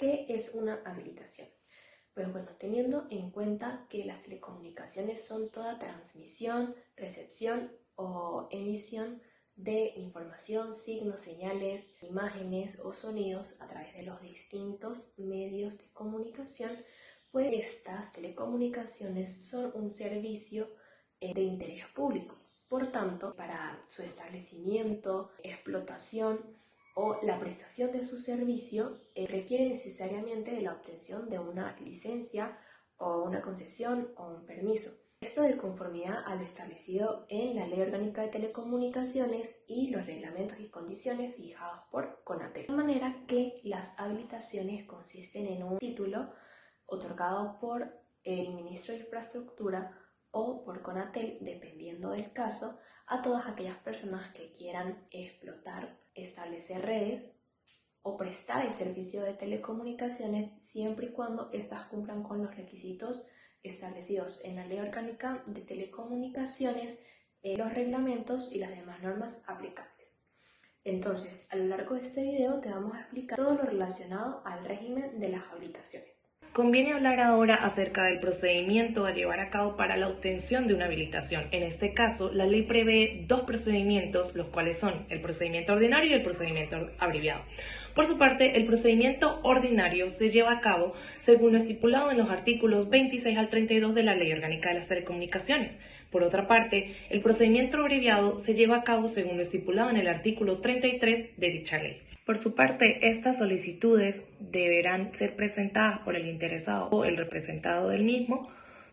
¿Qué es una habilitación? Pues bueno, teniendo en cuenta que las telecomunicaciones son toda transmisión, recepción o emisión de información, signos, señales, imágenes o sonidos a través de los distintos medios de comunicación, pues estas telecomunicaciones son un servicio de interés público. Por tanto, para su establecimiento, explotación o la prestación de su servicio requiere necesariamente de la obtención de una licencia o una concesión o un permiso. Esto de conformidad a lo establecido en la Ley Orgánica de Telecomunicaciones y los reglamentos y condiciones fijados por CONATEL. De manera que las habilitaciones consisten en un título otorgado por el Ministro de Infraestructura o por CONATEL, dependiendo del caso, a todas aquellas personas que quieran explotar, establecer redes o prestar el servicio de telecomunicaciones siempre y cuando éstas cumplan con los requisitos establecidos en la Ley Orgánica de Telecomunicaciones, los reglamentos y las demás normas aplicables. Entonces, a lo largo de este video te vamos a explicar todo lo relacionado al régimen de las habilitaciones. Conviene hablar ahora acerca del procedimiento a llevar a cabo para la obtención de una habilitación. En este caso, la ley prevé dos procedimientos, los cuales son el procedimiento ordinario y el procedimiento abreviado. Por su parte, el procedimiento ordinario se lleva a cabo según lo estipulado en los artículos 26 al 32 de la Ley Orgánica de las Telecomunicaciones. Por otra parte, el procedimiento abreviado se lleva a cabo según lo estipulado en el artículo 33 de dicha ley. Por su parte, estas solicitudes deberán ser presentadas por el interesado o el representado del mismo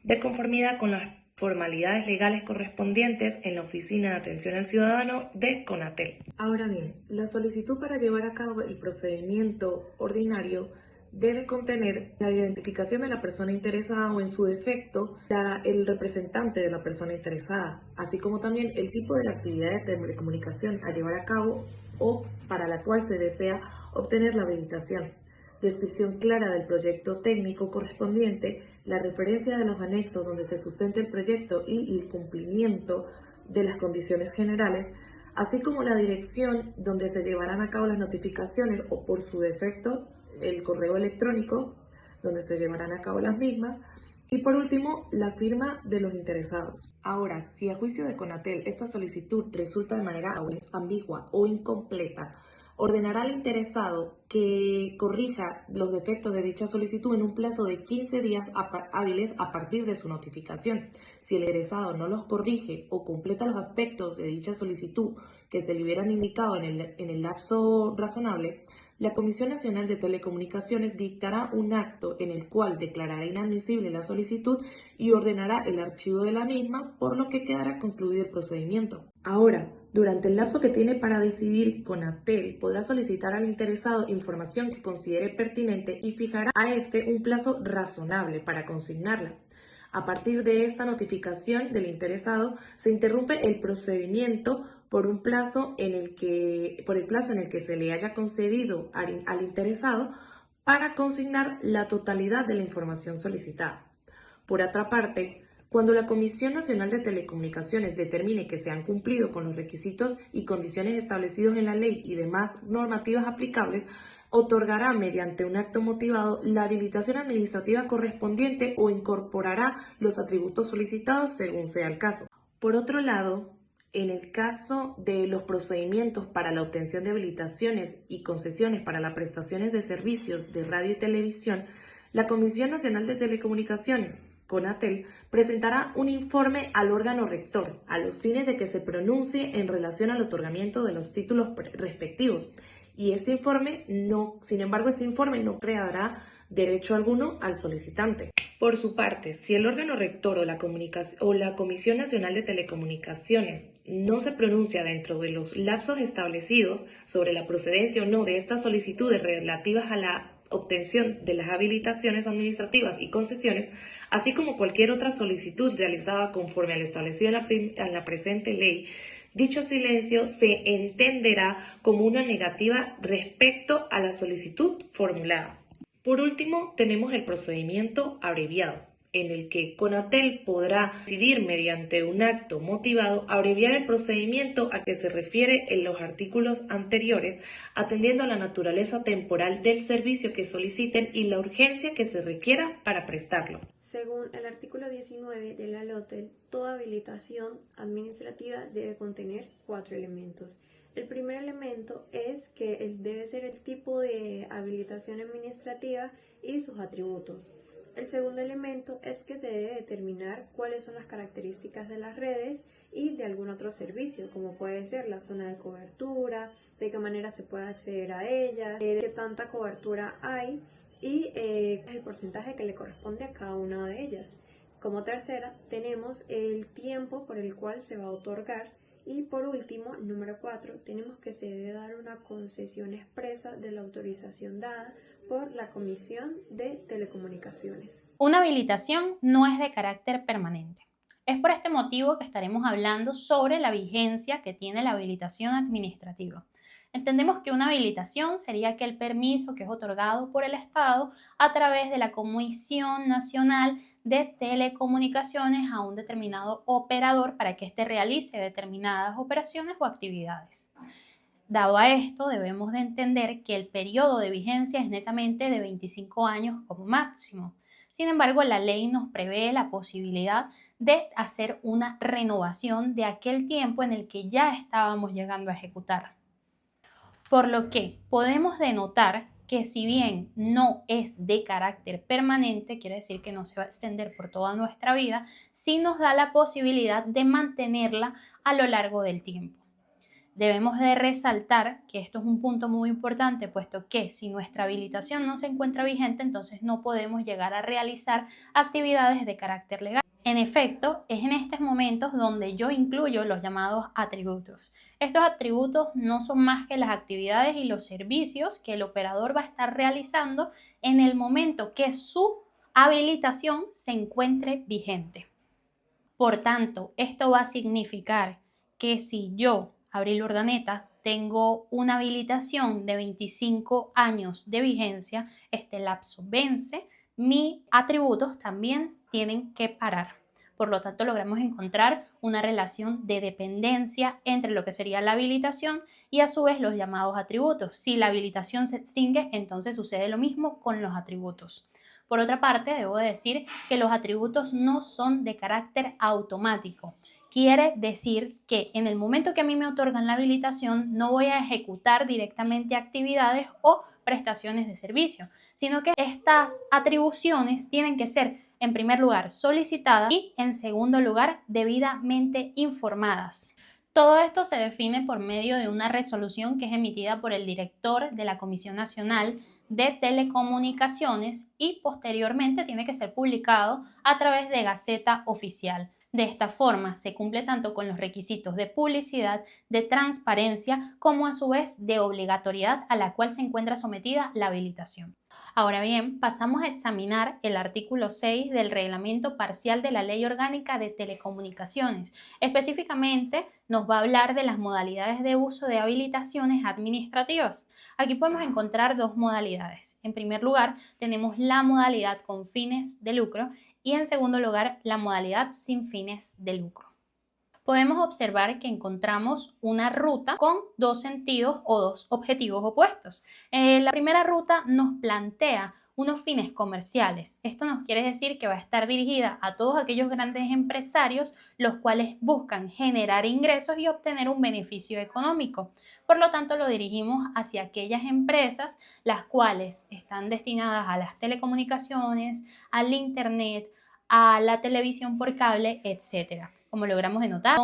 de conformidad con las formalidades legales correspondientes en la Oficina de Atención al Ciudadano de CONATEL. Ahora bien, la solicitud para llevar a cabo el procedimiento ordinario debe contener la identificación de la persona interesada o, en su defecto, el representante de la persona interesada, así como también el tipo de actividad de telecomunicación a llevar a cabo o para la cual se desea obtener la habilitación, descripción clara del proyecto técnico correspondiente, la referencia de los anexos donde se sustenta el proyecto y el cumplimiento de las condiciones generales, así como la dirección donde se llevarán a cabo las notificaciones o, por su defecto, el correo electrónico donde se llevarán a cabo las mismas, y por último, la firma de los interesados. Ahora, si a juicio de CONATEL esta solicitud resulta de manera ambigua o incompleta, ordenará al interesado que corrija los defectos de dicha solicitud en un plazo de 15 días hábiles a partir de su notificación. Si el interesado no los corrige o completa los aspectos de dicha solicitud que se le hubieran indicado en el lapso razonable, la Comisión Nacional de Telecomunicaciones dictará un acto en el cual declarará inadmisible la solicitud y ordenará el archivo de la misma, por lo que quedará concluido el procedimiento. Ahora, durante el lapso que tiene para decidir, CONATEL podrá solicitar al interesado información que considere pertinente y fijará a este un plazo razonable para consignarla. A partir de esta notificación del interesado, se interrumpe el procedimiento por el plazo en el que se le haya concedido al interesado para consignar la totalidad de la información solicitada. Por otra parte, cuando la Comisión Nacional de Telecomunicaciones determine que se han cumplido con los requisitos y condiciones establecidos en la ley y demás normativas aplicables, otorgará mediante un acto motivado la habilitación administrativa correspondiente o incorporará los atributos solicitados según sea el caso. Por otro lado, en el caso de los procedimientos para la obtención de habilitaciones y concesiones para las prestaciones de servicios de radio y televisión, la Comisión Nacional de Telecomunicaciones, CONATEL, presentará un informe al órgano rector a los fines de que se pronuncie en relación al otorgamiento de los títulos respectivos. Y sin embargo, este informe no creará derecho alguno al solicitante. Por su parte, si el órgano rector o la Comisión Nacional de Telecomunicaciones no se pronuncia dentro de los lapsos establecidos sobre la procedencia o no de estas solicitudes relativas a la obtención de las habilitaciones administrativas y concesiones, así como cualquier otra solicitud realizada conforme a lo establecido en la presente ley, dicho silencio se entenderá como una negativa respecto a la solicitud formulada. Por último, tenemos el procedimiento abreviado. en el que Conatel podrá decidir mediante un acto motivado abreviar el procedimiento a que se refiere en los artículos anteriores, atendiendo a la naturaleza temporal del servicio que soliciten y la urgencia que se requiera para prestarlo. Según el artículo 19 de la LOTEL, toda habilitación administrativa debe contener 4 elementos. El primer elemento es que debe ser el tipo de habilitación administrativa y sus atributos. El segundo elemento es que se debe determinar cuáles son las características de las redes y de algún otro servicio, como puede ser la zona de cobertura, de qué manera se puede acceder a ella, de qué tanta cobertura hay y el porcentaje que le corresponde a cada una de ellas. Como tercera, tenemos el tiempo por el cual se va a otorgar. Y por último, número 4, tenemos que se debe dar una concesión expresa de la autorización dada por la Comisión de Telecomunicaciones. Una habilitación no es de carácter permanente. Es por este motivo que estaremos hablando sobre la vigencia que tiene la habilitación administrativa. Entendemos que una habilitación sería aquel permiso que es otorgado por el Estado a través de la Comisión Nacional de Telecomunicaciones a un determinado operador para que éste realice determinadas operaciones o actividades. Dado a esto, debemos de entender que el periodo de vigencia es netamente de 25 años como máximo. Sin embargo, la ley nos prevé la posibilidad de hacer una renovación de aquel tiempo en el que ya estábamos llegando a ejecutar. Por lo que podemos denotar que si bien no es de carácter permanente, quiere decir que no se va a extender por toda nuestra vida, sí nos da la posibilidad de mantenerla a lo largo del tiempo. Debemos de resaltar que esto es un punto muy importante, puesto que si nuestra habilitación no se encuentra vigente, entonces no podemos llegar a realizar actividades de carácter legal. En efecto, es en estos momentos donde yo incluyo los llamados atributos. Estos atributos no son más que las actividades y los servicios que el operador va a estar realizando en el momento que su habilitación se encuentre vigente. Por tanto, esto va a significar que si yo, Abril Urdaneta, tengo una habilitación de 25 años de vigencia, este lapso vence, mis atributos también tienen que parar. Por lo tanto, logramos encontrar una relación de dependencia entre lo que sería la habilitación y a su vez los llamados atributos. Si la habilitación se extingue, entonces sucede lo mismo con los atributos. Por otra parte, debo decir que los atributos no son de carácter automático. Quiere decir que en el momento que a mí me otorgan la habilitación, no voy a ejecutar directamente actividades o prestaciones de servicio, sino que estas atribuciones tienen que ser, en primer lugar, solicitadas y, en segundo lugar, debidamente informadas. Todo esto se define por medio de una resolución que es emitida por el director de la Comisión Nacional de Telecomunicaciones y posteriormente tiene que ser publicado a través de Gaceta Oficial. De esta forma se cumple tanto con los requisitos de publicidad, de transparencia, como a su vez de obligatoriedad a la cual se encuentra sometida la habilitación. Ahora bien, pasamos a examinar el artículo 6 del Reglamento Parcial de la Ley Orgánica de Telecomunicaciones. Específicamente nos va a hablar de las modalidades de uso de habilitaciones administrativas. Aquí podemos encontrar dos modalidades. En primer lugar, tenemos la modalidad con fines de lucro y en segundo lugar, la modalidad sin fines de lucro. Podemos observar que encontramos una ruta con dos sentidos o dos objetivos opuestos. La primera ruta nos plantea unos fines comerciales. Esto nos quiere decir que va a estar dirigida a todos aquellos grandes empresarios los cuales buscan generar ingresos y obtener un beneficio económico. Por lo tanto, lo dirigimos hacia aquellas empresas las cuales están destinadas a las telecomunicaciones, al internet, a la televisión por cable, etcétera. Como logramos denotar,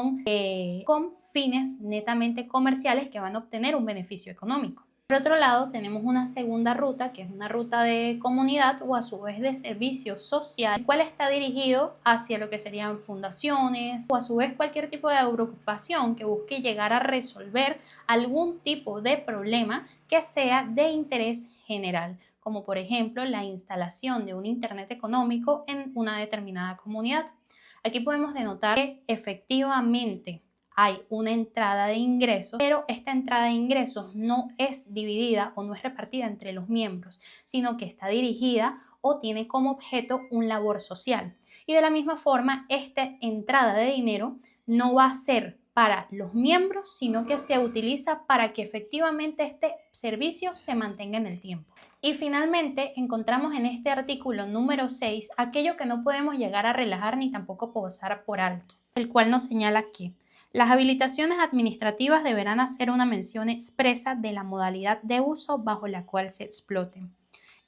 con fines netamente comerciales que van a obtener un beneficio económico. Por otro lado, tenemos una segunda ruta, que es una ruta de comunidad o a su vez de servicio social, el cual está dirigido hacia lo que serían fundaciones o a su vez cualquier tipo de agrupación que busque llegar a resolver algún tipo de problema que sea de interés general, como por ejemplo la instalación de un internet económico en una determinada comunidad. Aquí podemos denotar que efectivamente hay una entrada de ingresos, pero esta entrada de ingresos no es dividida o no es repartida entre los miembros, sino que está dirigida o tiene como objeto un labor social. y de la misma forma esta entrada de dinero no va a ser para los miembros, sino que se utiliza para que efectivamente este servicio se mantenga en el tiempo. Y finalmente encontramos en este artículo número 6 aquello que no podemos llegar a relajar ni tampoco pasar por alto, el cual nos señala que las habilitaciones administrativas deberán hacer una mención expresa de la modalidad de uso bajo la cual se exploten.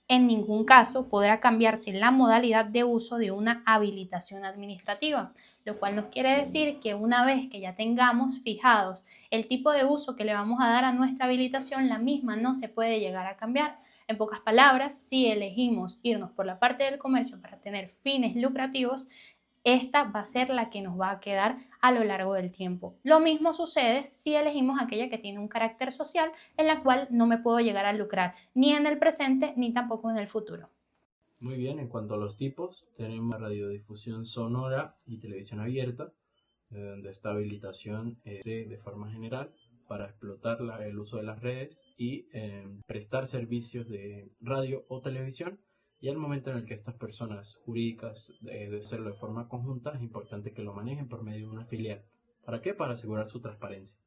En ningún caso podrá cambiarse la modalidad de uso de una habilitación administrativa, lo cual nos quiere decir que una vez que ya tengamos fijados el tipo de uso que le vamos a dar a nuestra habilitación, la misma no se puede llegar a cambiar. En pocas palabras, si elegimos irnos por la parte del comercio para tener fines lucrativos, esta va a ser la que nos va a quedar a lo largo del tiempo. Lo mismo sucede si elegimos aquella que tiene un carácter social en la cual no me puedo llegar a lucrar ni en el presente ni tampoco en el futuro. Muy bien, en cuanto a los tipos, tenemos radiodifusión sonora y televisión abierta, donde esta habilitación es de forma general para explotar el uso de las redes y prestar servicios de radio o televisión. Y al momento en el que estas personas jurídicas de hacerlo de forma conjunta, es importante que lo manejen por medio de una filial. ¿Para qué? Para asegurar su transparencia.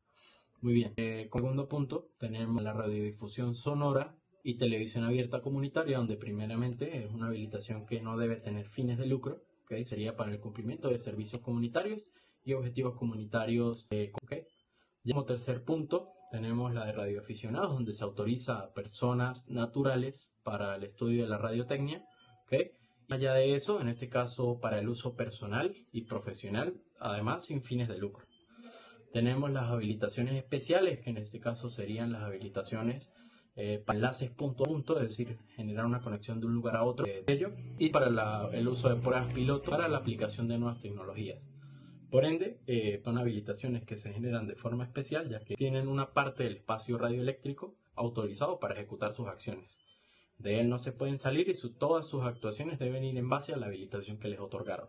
Muy bien. Como segundo punto, tenemos la radiodifusión sonora y televisión abierta comunitaria, donde primeramente es una habilitación que no debe tener fines de lucro, ¿okay? Sería para el cumplimiento de servicios comunitarios y objetivos comunitarios. ¿Okay? Y como tercer punto, tenemos la de radioaficionados, donde se autoriza a personas naturales para el estudio de la radiotecnia, ¿okay? Y allá de eso, en este caso, para el uso personal y profesional, además sin fines de lucro. Tenemos las habilitaciones especiales, que en este caso serían las habilitaciones para enlaces punto a punto, es decir, generar una conexión de un lugar a otro de ello, y para el uso de pruebas piloto para la aplicación de nuevas tecnologías. Por ende, son habilitaciones que se generan de forma especial, ya que tienen una parte del espacio radioeléctrico autorizado para ejecutar sus acciones. De él no se pueden salir y todas sus actuaciones deben ir en base a la habilitación que les otorgaron.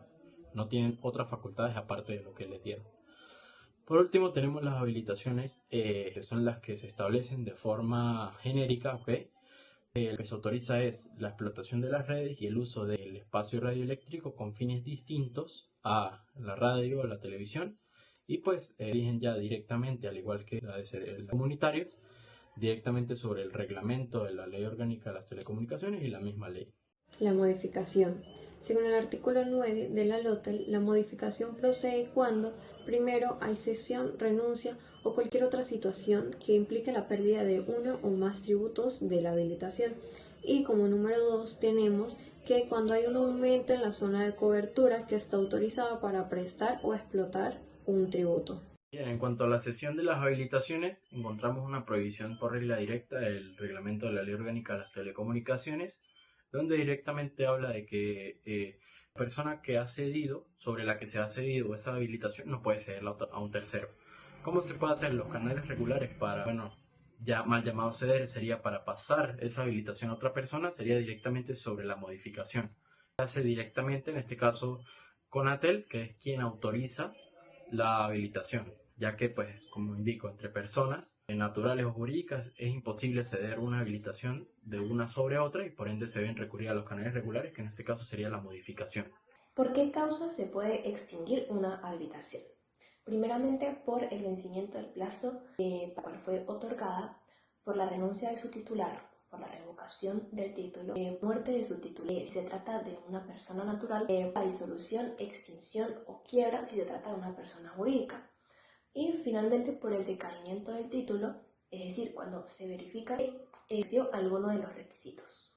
No tienen otras facultades aparte de lo que les dieron. Por último, tenemos las habilitaciones que son las que se establecen de forma genérica, ¿okay? Lo que se autoriza es la explotación de las redes y el uso del espacio radioeléctrico con fines distintos a la radio o la televisión, y pues dirigen ya directamente, al igual que la de ser comunitarios, directamente sobre el reglamento de la Ley Orgánica de las Telecomunicaciones y la misma ley. La modificación. Según el artículo 9 de la LOTEL, la modificación procede cuando, primero, hay cesión, renuncia o cualquier otra situación que implique la pérdida de uno o más tributos de la habilitación. Y como número 2 tenemos que cuando hay un aumento en la zona de cobertura que está autorizada para prestar o explotar un tributo. Bien, en cuanto a la cesión de las habilitaciones, encontramos una prohibición por regla directa del reglamento de la Ley Orgánica de las Telecomunicaciones, donde directamente habla de que la persona que ha cedido, sobre la que se ha cedido esa habilitación, no puede cederla a un tercero. ¿Cómo se puede hacer? Los canales regulares para, ya mal llamado ceder, sería para pasar esa habilitación a otra persona, sería directamente sobre la modificación. Se hace directamente, en este caso, Conatel, que es quien autoriza la habilitación, ya que, pues, como indico, entre personas naturales o jurídicas es imposible ceder una habilitación de una sobre otra y por ende se deben recurrir a los canales regulares, que en este caso sería la modificación. ¿Por qué causa se puede extinguir una habilitación? Primeramente, por el vencimiento del plazo para el cual fue otorgada, por la renuncia de su titular, por la revocación del título, muerte de su titular si se trata de una persona natural, la disolución, extinción o quiebra si se trata de una persona jurídica. Y finalmente por el decaimiento del título, es decir, cuando se verifica que dio alguno de los requisitos.